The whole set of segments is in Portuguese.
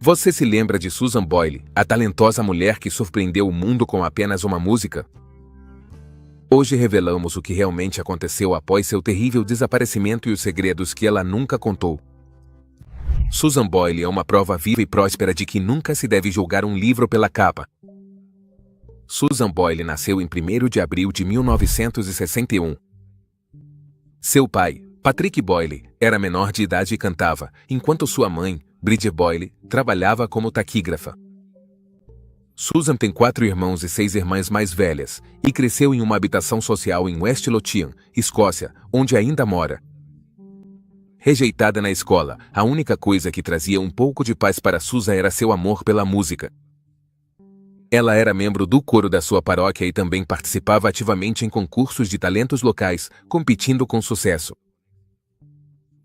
Você se lembra de Susan Boyle, a talentosa mulher que surpreendeu o mundo com apenas uma música? Hoje revelamos o que realmente aconteceu após seu terrível desaparecimento e os segredos que ela nunca contou. Susan Boyle é uma prova viva e próspera de que nunca se deve julgar um livro pela capa. Susan Boyle nasceu em 1º de abril de 1961. Seu pai, Patrick Boyle, era menor de idade e cantava, enquanto sua mãe, Bridget Boyle, trabalhava como taquígrafa. Susan tem 4 irmãos e 6 irmãs mais velhas, e cresceu em uma habitação social em West Lothian, Escócia, onde ainda mora. Rejeitada na escola, a única coisa que trazia um pouco de paz para Susan era seu amor pela música. Ela era membro do coro da sua paróquia e também participava ativamente em concursos de talentos locais, competindo com sucesso.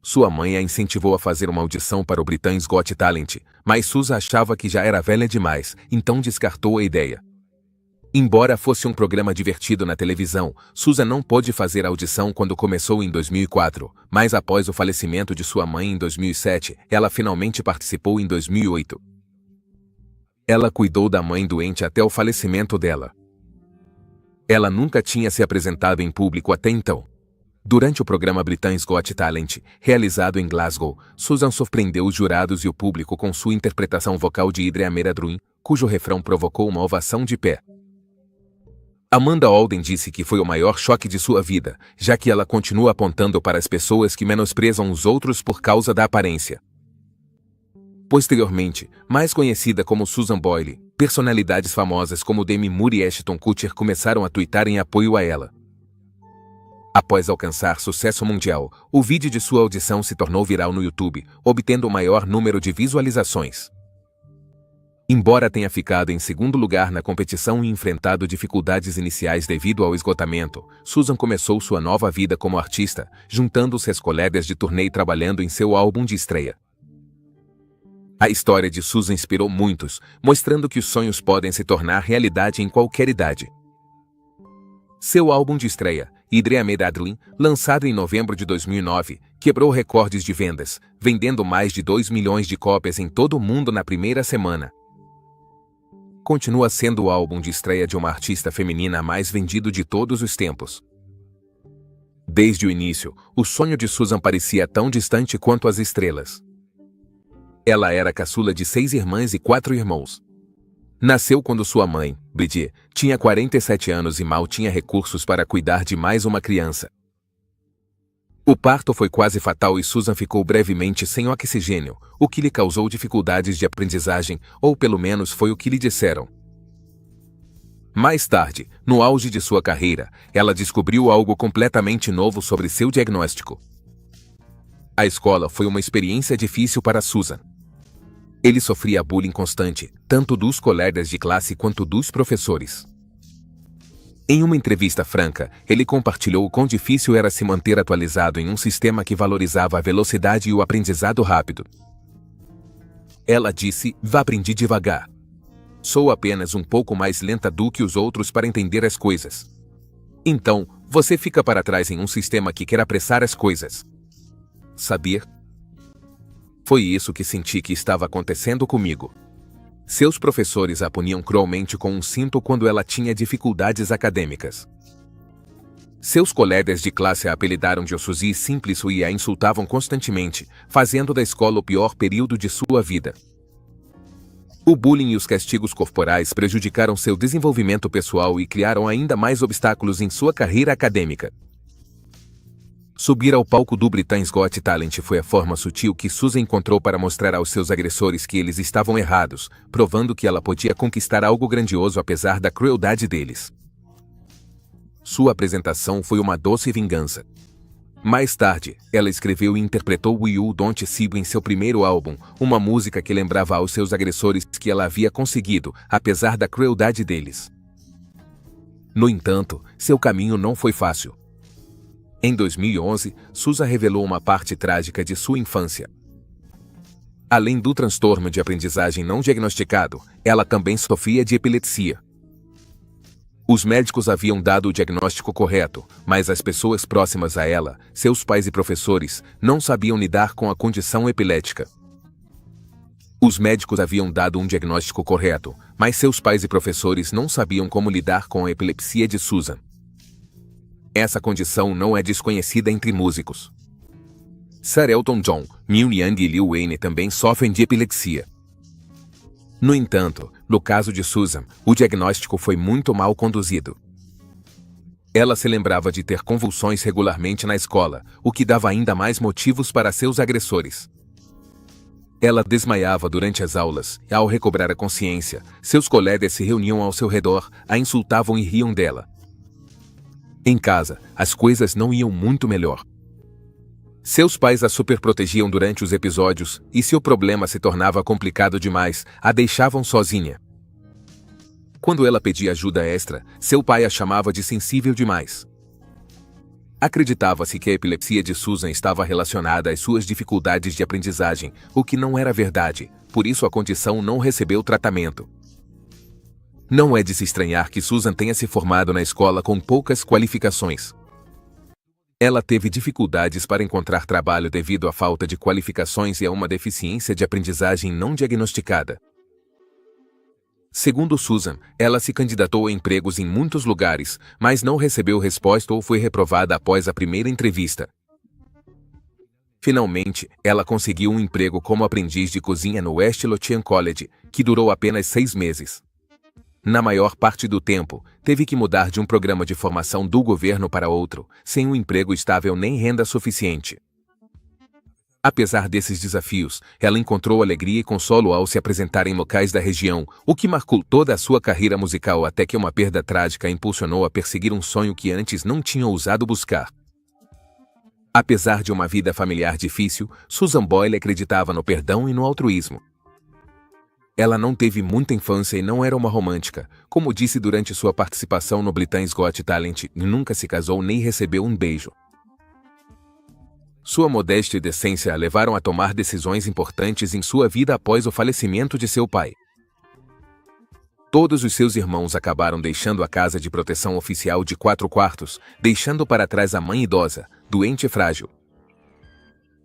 Sua mãe a incentivou a fazer uma audição para o Britain's Got Talent, mas Susan achava que já era velha demais, então descartou a ideia. Embora fosse um programa divertido na televisão, Susan não pôde fazer a audição quando começou em 2004, mas após o falecimento de sua mãe em 2007, ela finalmente participou em 2008. Ela cuidou da mãe doente até o falecimento dela. Ela nunca tinha se apresentado em público até então. Durante o programa Britain's Got Talent, realizado em Glasgow, Susan surpreendeu os jurados e o público com sua interpretação vocal de Idre Ameradruin, cujo refrão provocou uma ovação de pé. Amanda Alden disse que foi o maior choque de sua vida, já que ela continua apontando para as pessoas que menosprezam os outros por causa da aparência. Posteriormente, mais conhecida como Susan Boyle, personalidades famosas como Demi Moore e Ashton Kutcher começaram a tuitar em apoio a ela. Após alcançar sucesso mundial, o vídeo de sua audição se tornou viral no YouTube, obtendo o maior número de visualizações. Embora tenha ficado em segundo lugar na competição e enfrentado dificuldades iniciais devido ao esgotamento, Susan começou sua nova vida como artista, juntando-se às colegas de turnê e trabalhando em seu álbum de estreia. A história de Susan inspirou muitos, mostrando que os sonhos podem se tornar realidade em qualquer idade. Seu álbum de estreia, Idre Ameradruin, lançado em novembro de 2009, quebrou recordes de vendas, vendendo mais de 2 milhões de cópias em todo o mundo na primeira semana. Continua sendo o álbum de estreia de uma artista feminina mais vendido de todos os tempos. Desde o início, o sonho de Susan parecia tão distante quanto as estrelas. Ela era caçula de 6 irmãs e 4 irmãos. Nasceu quando sua mãe, Bridget, tinha 47 anos e mal tinha recursos para cuidar de mais uma criança. O parto foi quase fatal e Susan ficou brevemente sem oxigênio, o que lhe causou dificuldades de aprendizagem, ou pelo menos foi o que lhe disseram. Mais tarde, no auge de sua carreira, ela descobriu algo completamente novo sobre seu diagnóstico. A escola foi uma experiência difícil para Susan. Ele sofria bullying constante, tanto dos colegas de classe quanto dos professores. Em uma entrevista franca, ele compartilhou o quão difícil era se manter atualizado em um sistema que valorizava a velocidade e o aprendizado rápido. Ela disse: aprendi devagar. Sou apenas um pouco mais lenta do que os outros para entender as coisas. Então, você fica para trás em um sistema que quer apressar as coisas. Saber? Foi isso que senti que estava acontecendo comigo. Seus professores a puniam cruelmente com um cinto quando ela tinha dificuldades acadêmicas. Seus colegas de classe a apelidaram de Suzy Simples e a insultavam constantemente, fazendo da escola o pior período de sua vida. O bullying e os castigos corporais prejudicaram seu desenvolvimento pessoal e criaram ainda mais obstáculos em sua carreira acadêmica. Subir ao palco do Britain's Got Talent foi a forma sutil que Susan encontrou para mostrar aos seus agressores que eles estavam errados, provando que ela podia conquistar algo grandioso apesar da crueldade deles. Sua apresentação foi uma doce vingança. Mais tarde, ela escreveu e interpretou You Don't See em seu primeiro álbum, uma música que lembrava aos seus agressores que ela havia conseguido, apesar da crueldade deles. No entanto, seu caminho não foi fácil. Em 2011, Susan revelou uma parte trágica de sua infância. Além do transtorno de aprendizagem não diagnosticado, ela também sofria de epilepsia. Os médicos haviam dado o diagnóstico correto, mas as pessoas próximas a ela, seus pais e professores, não sabiam lidar com a condição epilética. Os médicos haviam dado um diagnóstico correto, mas seus pais e professores não sabiam como lidar com a epilepsia de Susan. Essa condição não é desconhecida entre músicos. Sir Elton John, Neil Young e Lil Wayne também sofrem de epilepsia. No entanto, no caso de Susan, o diagnóstico foi muito mal conduzido. Ela se lembrava de ter convulsões regularmente na escola, o que dava ainda mais motivos para seus agressores. Ela desmaiava durante as aulas, e ao recobrar a consciência, seus colegas se reuniam ao seu redor, a insultavam e riam dela. Em casa, as coisas não iam muito melhor. Seus pais a superprotegiam durante os episódios, e se o problema se tornava complicado demais, a deixavam sozinha. Quando ela pedia ajuda extra, seu pai a chamava de sensível demais. Acreditava-se que a epilepsia de Susan estava relacionada às suas dificuldades de aprendizagem, o que não era verdade, por isso a condição não recebeu tratamento. Não é de se estranhar que Susan tenha se formado na escola com poucas qualificações. Ela teve dificuldades para encontrar trabalho devido à falta de qualificações e a uma deficiência de aprendizagem não diagnosticada. Segundo Susan, ela se candidatou a empregos em muitos lugares, mas não recebeu resposta ou foi reprovada após a primeira entrevista. Finalmente, ela conseguiu um emprego como aprendiz de cozinha no West Lothian College, que durou apenas 6 meses. Na maior parte do tempo, teve que mudar de um programa de formação do governo para outro, sem um emprego estável nem renda suficiente. Apesar desses desafios, ela encontrou alegria e consolo ao se apresentar em locais da região, o que marcou toda a sua carreira musical até que uma perda trágica a impulsionou a perseguir um sonho que antes não tinha ousado buscar. Apesar de uma vida familiar difícil, Susan Boyle acreditava no perdão e no altruísmo. Ela não teve muita infância e não era uma romântica, como disse durante sua participação no Britain's Got Talent, nunca se casou nem recebeu um beijo. Sua modéstia e decência a levaram a tomar decisões importantes em sua vida após o falecimento de seu pai. Todos os seus irmãos acabaram deixando a casa de proteção oficial de 4 quartos, deixando para trás a mãe idosa, doente e frágil.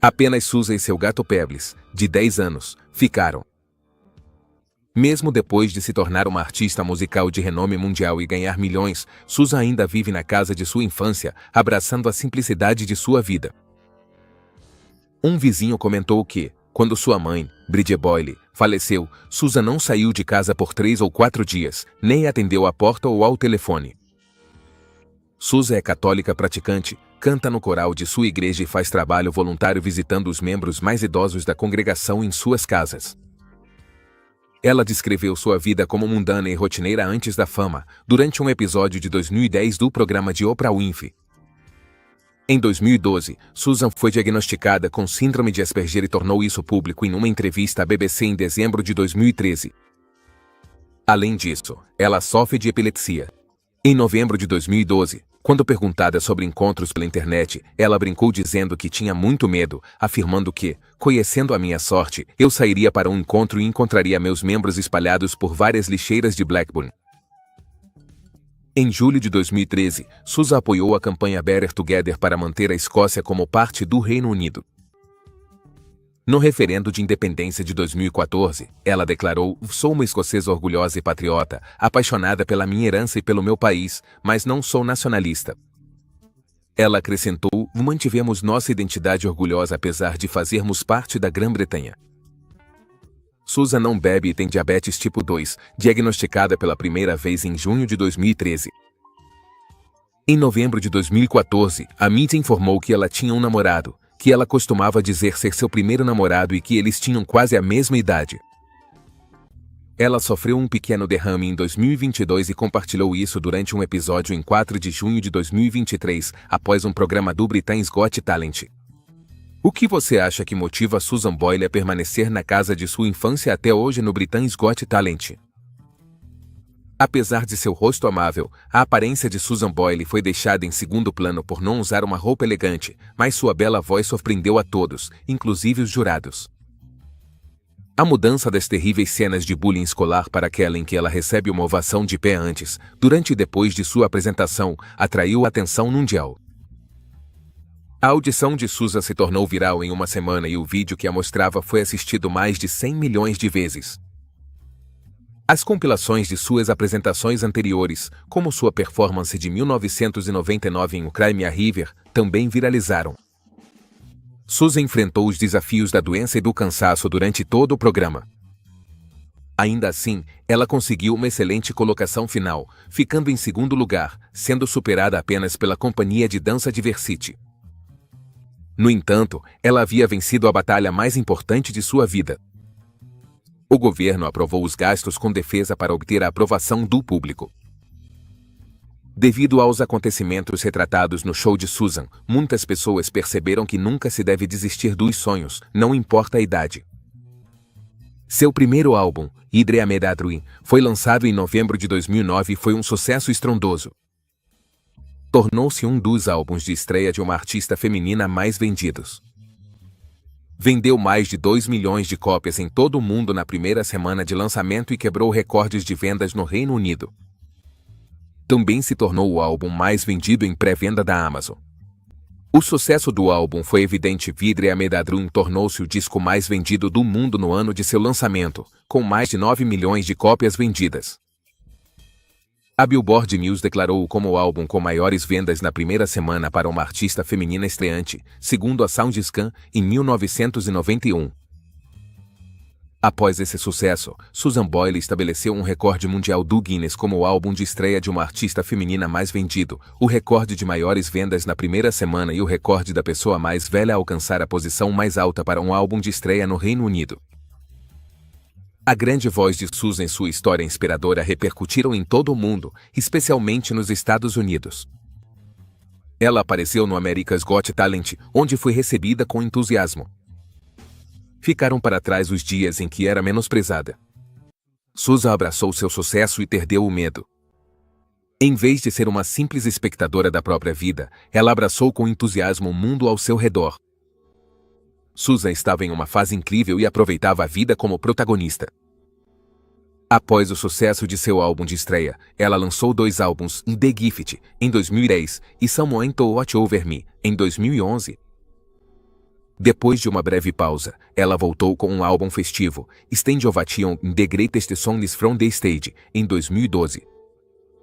Apenas Susan e seu gato Pebbles, de 10 anos, ficaram. Mesmo depois de se tornar uma artista musical de renome mundial e ganhar milhões, Susan ainda vive na casa de sua infância, abraçando a simplicidade de sua vida. Um vizinho comentou que, quando sua mãe, Bridget Boyle, faleceu, Susan não saiu de casa por 3 ou 4 dias, nem atendeu à porta ou ao telefone. Susan é católica praticante, canta no coral de sua igreja e faz trabalho voluntário visitando os membros mais idosos da congregação em suas casas. Ela descreveu sua vida como mundana e rotineira antes da fama, durante um episódio de 2010 do programa de Oprah Winfrey. Em 2012, Susan foi diagnosticada com síndrome de Asperger e tornou isso público em uma entrevista à BBC em dezembro de 2013. Além disso, ela sofre de epilepsia. Em novembro de 2012, quando perguntada sobre encontros pela internet, ela brincou dizendo que tinha muito medo, afirmando que, conhecendo a minha sorte, eu sairia para um encontro e encontraria meus membros espalhados por várias lixeiras de Blackburn. Em julho de 2013, Susan apoiou a campanha Better Together para manter a Escócia como parte do Reino Unido. No referendo de independência de 2014, ela declarou: "Sou uma escocesa orgulhosa e patriota, apaixonada pela minha herança e pelo meu país, mas não sou nacionalista." Ela acrescentou: "Mantivemos nossa identidade orgulhosa apesar de fazermos parte da Grã-Bretanha." Susan não bebe e tem diabetes tipo 2, diagnosticada pela primeira vez em junho de 2013. Em novembro de 2014, a mídia informou que ela tinha um namorado, que ela costumava dizer ser seu primeiro namorado e que eles tinham quase a mesma idade. Ela sofreu um pequeno derrame em 2022 e compartilhou isso durante um episódio em 4 de junho de 2023, após um programa do Britain's Got Talent. O que você acha que motiva Susan Boyle a permanecer na casa de sua infância até hoje no Britain's Got Talent? Apesar de seu rosto amável, a aparência de Susan Boyle foi deixada em segundo plano por não usar uma roupa elegante, mas sua bela voz surpreendeu a todos, inclusive os jurados. A mudança das terríveis cenas de bullying escolar para aquela em que ela recebe uma ovação de pé antes, durante e depois de sua apresentação, atraiu a atenção mundial. A audição de Susan se tornou viral em uma semana e o vídeo que a mostrava foi assistido mais de 100 milhões de vezes. As compilações de suas apresentações anteriores, como sua performance de 1999 em O Cry Me a River, também viralizaram. Susan enfrentou os desafios da doença e do cansaço durante todo o programa. Ainda assim, ela conseguiu uma excelente colocação final, ficando em segundo lugar, sendo superada apenas pela companhia de dança Diversity. No entanto, ela havia vencido a batalha mais importante de sua vida. O governo aprovou os gastos com defesa para obter a aprovação do público. Devido aos acontecimentos retratados no show de Susan, muitas pessoas perceberam que nunca se deve desistir dos sonhos, não importa a idade. Seu primeiro álbum, Idre a Medadruin, foi lançado em novembro de 2009 e foi um sucesso estrondoso. Tornou-se um dos álbuns de estreia de uma artista feminina mais vendidos. Vendeu mais de 2 milhões de cópias em todo o mundo na primeira semana de lançamento e quebrou recordes de vendas no Reino Unido. Também se tornou o álbum mais vendido em pré-venda da Amazon. O sucesso do álbum foi evidente. Vidre a Medadruin tornou-se o disco mais vendido do mundo no ano de seu lançamento, com mais de 9 milhões de cópias vendidas. A Billboard News declarou-o como o álbum com maiores vendas na primeira semana para uma artista feminina estreante, segundo a SoundScan, em 1991. Após esse sucesso, Susan Boyle estabeleceu um recorde mundial do Guinness como o álbum de estreia de uma artista feminina mais vendido, o recorde de maiores vendas na primeira semana e o recorde da pessoa mais velha a alcançar a posição mais alta para um álbum de estreia no Reino Unido. A grande voz de Susan e sua história inspiradora repercutiram em todo o mundo, especialmente nos Estados Unidos. Ela apareceu no America's Got Talent, onde foi recebida com entusiasmo. Ficaram para trás os dias em que era menosprezada. Susan abraçou seu sucesso e perdeu o medo. Em vez de ser uma simples espectadora da própria vida, ela abraçou com entusiasmo o mundo ao seu redor. Susan estava em uma fase incrível e aproveitava a vida como protagonista. Após o sucesso de seu álbum de estreia, ela lançou 2 álbuns, The Gift, em 2010, e Someone to Watch Over Me, em 2011. Depois de uma breve pausa, ela voltou com um álbum festivo, Stand Ovation in The Greatest Songs from the Stage, em 2012.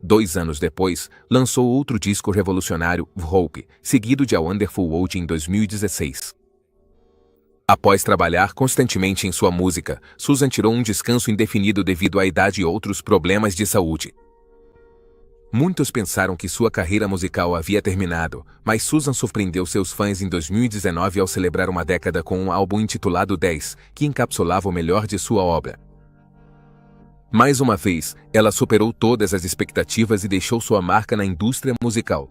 2 anos depois, lançou outro disco revolucionário, Hope, seguido de A Wonderful World em 2016. Após trabalhar constantemente em sua música, Susan tirou um descanso indefinido devido à idade e outros problemas de saúde. Muitos pensaram que sua carreira musical havia terminado, mas Susan surpreendeu seus fãs em 2019 ao celebrar uma década com um álbum intitulado 10, que encapsulava o melhor de sua obra. Mais uma vez, ela superou todas as expectativas e deixou sua marca na indústria musical.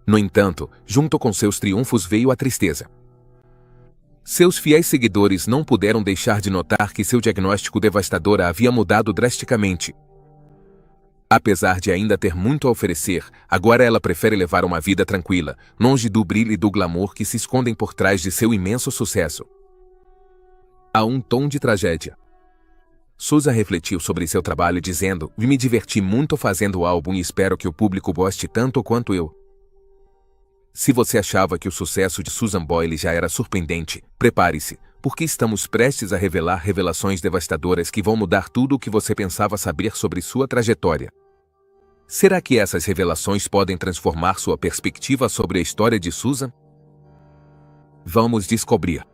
No entanto, junto com seus triunfos veio a tristeza. Seus fiéis seguidores não puderam deixar de notar que seu diagnóstico devastador a havia mudado drasticamente. Apesar de ainda ter muito a oferecer, agora ela prefere levar uma vida tranquila, longe do brilho e do glamour que se escondem por trás de seu imenso sucesso. Há um tom de tragédia. Susan refletiu sobre seu trabalho dizendo: "Me diverti muito fazendo o álbum e espero que o público goste tanto quanto eu." Se você achava que o sucesso de Susan Boyle já era surpreendente, prepare-se, porque estamos prestes a revelar revelações devastadoras que vão mudar tudo o que você pensava saber sobre sua trajetória. Será que essas revelações podem transformar sua perspectiva sobre a história de Susan? Vamos descobrir.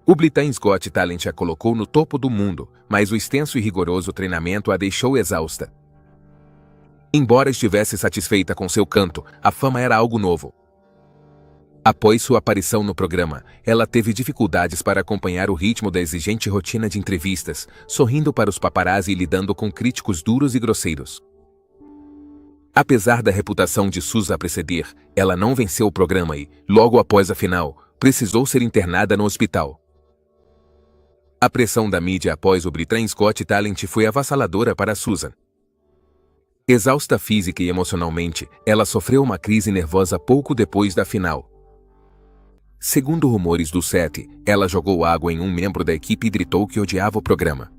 O Britain's Got Talent a colocou no topo do mundo, mas o extenso e rigoroso treinamento a deixou exausta. Embora estivesse satisfeita com seu canto, a fama era algo novo. Após sua aparição no programa, ela teve dificuldades para acompanhar o ritmo da exigente rotina de entrevistas, sorrindo para os paparazzi e lidando com críticos duros e grosseiros. Apesar da reputação de Susan a preceder, ela não venceu o programa e, logo após a final, precisou ser internada no hospital. A pressão da mídia após o Britain's Got Talent foi avassaladora para Susan. Exausta física e emocionalmente, ela sofreu uma crise nervosa pouco depois da final. Segundo rumores do set, ela jogou água em um membro da equipe e gritou que odiava o programa.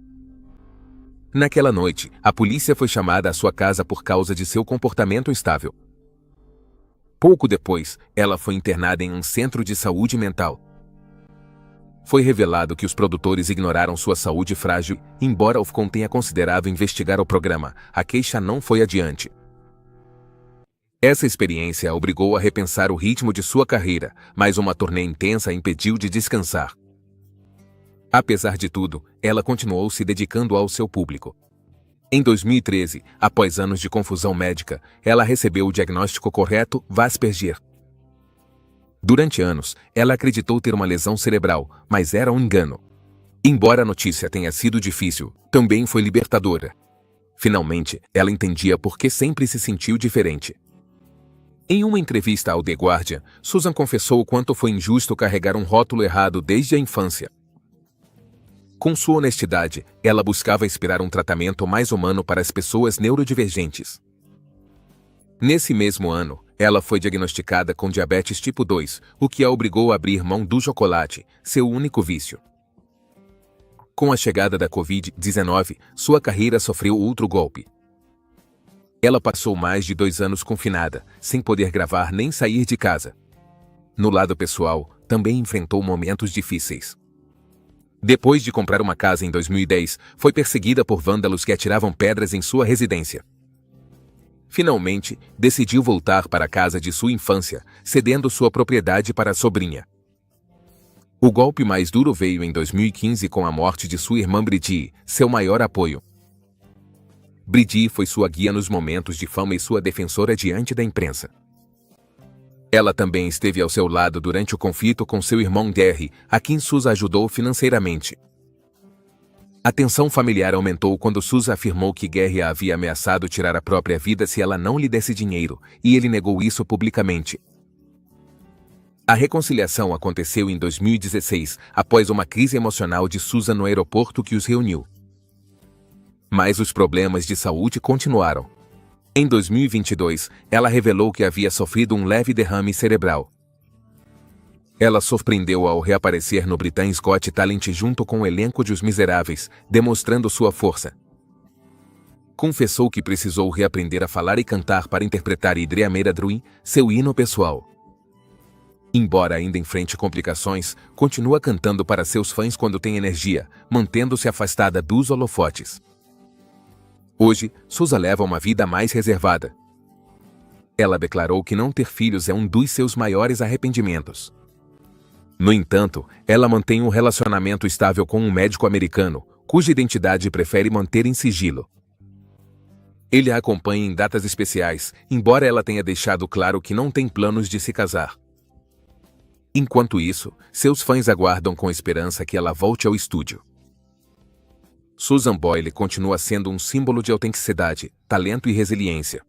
Naquela noite, a polícia foi chamada à sua casa por causa de seu comportamento instável. Pouco depois, ela foi internada em um centro de saúde mental. Foi revelado que os produtores ignoraram sua saúde frágil, embora Ofcom tenha considerado investigar o programa, a queixa não foi adiante. Essa experiência a obrigou a repensar o ritmo de sua carreira, mas uma turnê intensa a impediu de descansar. Apesar de tudo, ela continuou se dedicando ao seu público. Em 2013, após anos de confusão médica, ela recebeu o diagnóstico correto, Asperger. Durante anos, ela acreditou ter uma lesão cerebral, mas era um engano. Embora a notícia tenha sido difícil, também foi libertadora. Finalmente, ela entendia por que sempre se sentiu diferente. Em uma entrevista ao The Guardian, Susan confessou o quanto foi injusto carregar um rótulo errado desde a infância. Com sua honestidade, ela buscava inspirar um tratamento mais humano para as pessoas neurodivergentes. Nesse mesmo ano, ela foi diagnosticada com diabetes tipo 2, o que a obrigou a abrir mão do chocolate, seu único vício. Com a chegada da Covid-19, sua carreira sofreu outro golpe. Ela passou mais de 2 anos confinada, sem poder gravar nem sair de casa. No lado pessoal, também enfrentou momentos difíceis. Depois de comprar uma casa em 2010, foi perseguida por vândalos que atiravam pedras em sua residência. Finalmente, decidiu voltar para a casa de sua infância, cedendo sua propriedade para a sobrinha. O golpe mais duro veio em 2015 com a morte de sua irmã Bridie, seu maior apoio. Bridie foi sua guia nos momentos de fama e sua defensora diante da imprensa. Ela também esteve ao seu lado durante o conflito com seu irmão Gary, a quem Susan ajudou financeiramente. A tensão familiar aumentou quando Susan afirmou que Gary a havia ameaçado tirar a própria vida se ela não lhe desse dinheiro, e ele negou isso publicamente. A reconciliação aconteceu em 2016, após uma crise emocional de Susan no aeroporto que os reuniu. Mas os problemas de saúde continuaram. Em 2022, ela revelou que havia sofrido um leve derrame cerebral. Ela surpreendeu ao reaparecer no Britain's Got Talent junto com o elenco de Os Miseráveis, demonstrando sua força. Confessou que precisou reaprender a falar e cantar para interpretar Idrea Meradruin, seu hino pessoal. Embora ainda enfrente complicações, continua cantando para seus fãs quando tem energia, mantendo-se afastada dos holofotes. Hoje, Susan leva uma vida mais reservada. Ela declarou que não ter filhos é um dos seus maiores arrependimentos. No entanto, ela mantém um relacionamento estável com um médico americano, cuja identidade prefere manter em sigilo. Ele a acompanha em datas especiais, embora ela tenha deixado claro que não tem planos de se casar. Enquanto isso, seus fãs aguardam com esperança que ela volte ao estúdio. Susan Boyle continua sendo um símbolo de autenticidade, talento e resiliência.